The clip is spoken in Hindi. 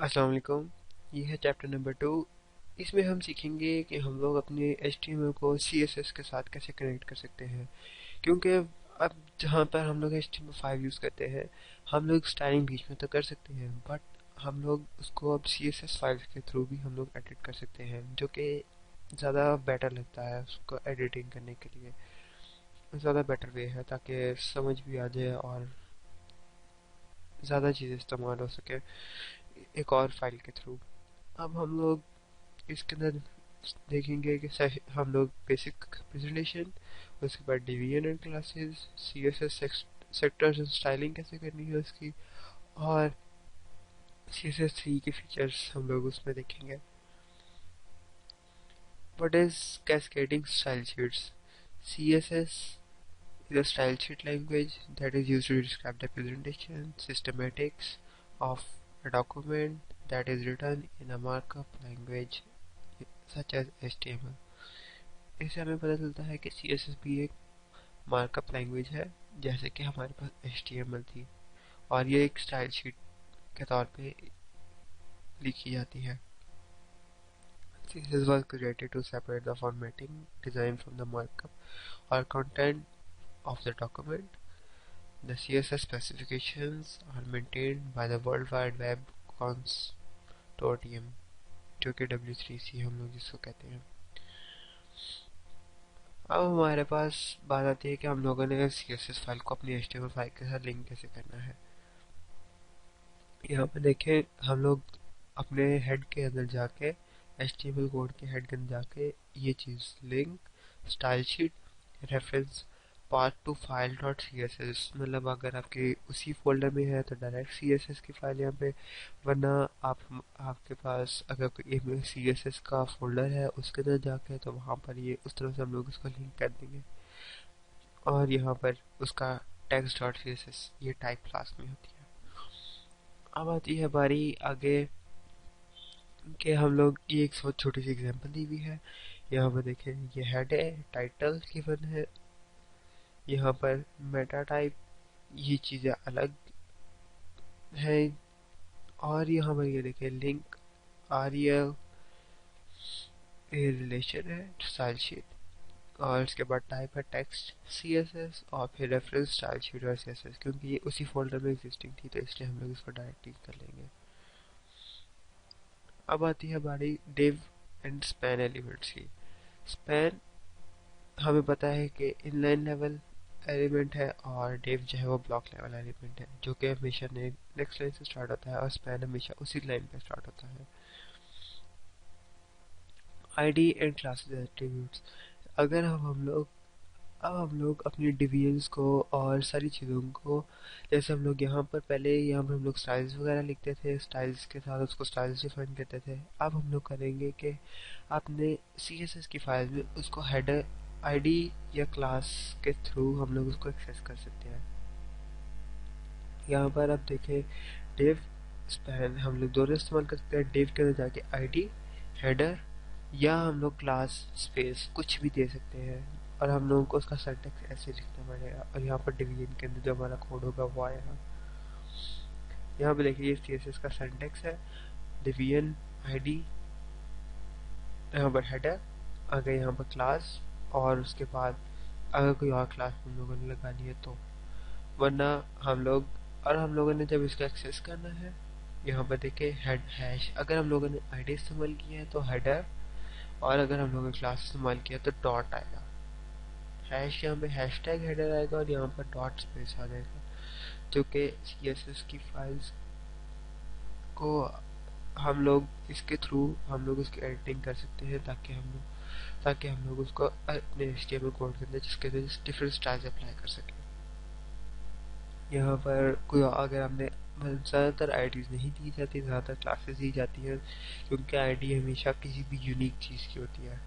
अस्सलाम वालेकुम। ये है चैप्टर नंबर 2। इसमें हम सीखेंगे कि हम लोग अपने HTML को CSS के साथ कैसे कनेक्ट कर सकते हैं। क्योंकि अब जहाँ पर हम लोग HTML5 यूज़ करते हैं, हम लोग स्टाइलिंग बीच में तो कर सकते हैं, बट हम लोग उसको अब CSS फाइल्स के थ्रू भी हम लोग एडिट कर सकते हैं, जो कि ज़्यादा बेटर लगता है उसको एडिटिंग करने के लिए। ज़्यादा बेटर वे है ताकि समझ भी आ जाए और ज़्यादा चीज़ें इस्तेमाल हो सके एक और फाइल के थ्रू। अब हम लोग इसके अंदर देखेंगे कि हम लोग बेसिक प्रेजेंटेशन, उसके बाद division and classes, CSS sectors and styling कैसे करनी है उसकी, और CSS3 के फीचर्स हम लोग उसमें देखेंगे। What is cascading style sheets? CSS is a style sheet language that is used to describe the presentation systematics of a document that is written in a markup language such as HTML. इससे हमें पता चलता है कि CSS भी एक मार्कअप लैंग्वेज है, जैसे कि हमारे पास HTML थी, और ये एक स्टाइल शीट के तौर पे लिखी जाती है। CSS was created to separate the formatting design from the markup or content of the document. The CSS specifications are maintained by the World Wide Web Consortium, जो कि W3C हम लोग जिसको कहते हैं। अब हमारे पास बात आती है कि हम लोगों ने CSS फाइल को अपनी HTML फाइल के साथ लिंक कैसे करना है। यहाँ पे देखें, हम लोग अपने हेड के अंदर जाके HTML कोड के हेड के अंदर जाके ये चीज़ link stylesheet reference path to file dot CSS, मतलब अगर आपके उसी फोल्डर में है तो डायरेक्ट CSS की फाइल यहाँ पे, वरना आपके पास अगर कोई CSS का फोल्डर है उसके अंदर जाके तो वहाँ पर ये उस तरह से हम लोग उसको लिंक कर देंगे। और यहाँ पर उसका टेक्स्ट डॉट CSS ये टाइप क्लास में होती है। अब आती है बारी आगे कि हम लोग ये एक बहुत छोटी सी एग्जांपल दी हुई है। यहाँ पर देखें, ये हेड है, टाइटल गिवन है, यहाँ पर मेटा टाइप, ये चीज़ें अलग हैं, और यहाँ पर ये देखें लिंक REL, ये रिलेशन है स्टाइल शीट, और इसके बाद टाइप है टेक्स्ट CSS, और फिर रेफरेंस स्टाइल शीट और CSS, क्योंकि ये उसी फोल्डर में एग्जिस्टिंग थी तो इसलिए हम लोग इसको डायरेक्ट यूज कर लेंगे। अब आती है बारी डिव एंड स्पैन एलिमेंट्स की। स्पैन हमें पता है कि इनलाइन लेवल एलिमेंट है, और डिव जो है वो ब्लॉक लेवल एलिमेंट है, जो कि हमेशा नेक्स्ट लाइन से स्टार्ट होता है, और स्पैन हमेशा उसी लाइन पे स्टार्ट होता है। आईडी एंड क्लासेस एट्रीब्यूट्स, अगर हम लोग अपनी डिवीजन्स को और सारी चीज़ों को, जैसे हम लोग यहाँ पर पहले यहाँ पर हम लोग स्टाइल्स वगैरह लिखते थे, स्टाइल्स के साथ उसको स्टाइल्स डिफाइन करते थे। अब हम लोग करेंगे कि अपने CSS की फाइल में उसको हेडर आईडी या क्लास के थ्रू हम लोग उसको एक्सेस कर सकते हैं। यहाँ पर आप देखें, डिव स्पैन हम लोग दोनों इस्तेमाल कर सकते हैं। डिव के अंदर जाके आईडी हेडर, या हम लोग क्लास स्पेस कुछ भी दे सकते हैं, और हम लोगों को उसका सिंटैक्स ऐसे लिखना पड़ेगा, और यहाँ पर डिवीजन के अंदर जो हमारा कोड होगा वो आएगा। यहाँ पे देखिए, ये CSS का सिंटैक्स है, डिवीजन आईडी, यहाँ पर हेडर, आगे यहाँ पर क्लास, और उसके बाद अगर कोई और क्लास हम लोगों ने लगानी है तो, वरना हम लोगों ने जब इसका एक्सेस करना है, यहाँ पर देखिए हेड हैश, अगर हम लोगों ने आईडी इस्तेमाल किया है तो हेडर, और अगर हम लोगों ने क्लास इस्तेमाल किया तो डॉट आएगा। हैश यहाँ पे हैशटैग हेडर आएगा, और यहाँ पर डॉट स्पेस आ जाएगा, जो कि CSS की फाइल्स को हम लोग इसके थ्रू हम लोग उसकी एडिटिंग कर सकते हैं, ताकि हम लोग उसको अपने HTML कोड के अंदर जिसके अंदर डिफरेंट स्टाइल्स अप्लाई कर सकें। यहाँ पर कोई अगर हमने ज़्यादातर आईडीज नहीं दी जाती, ज़्यादातर क्लासेस दी जाती हैं, क्योंकि आईडी हमेशा किसी भी यूनिक चीज़ की होती है।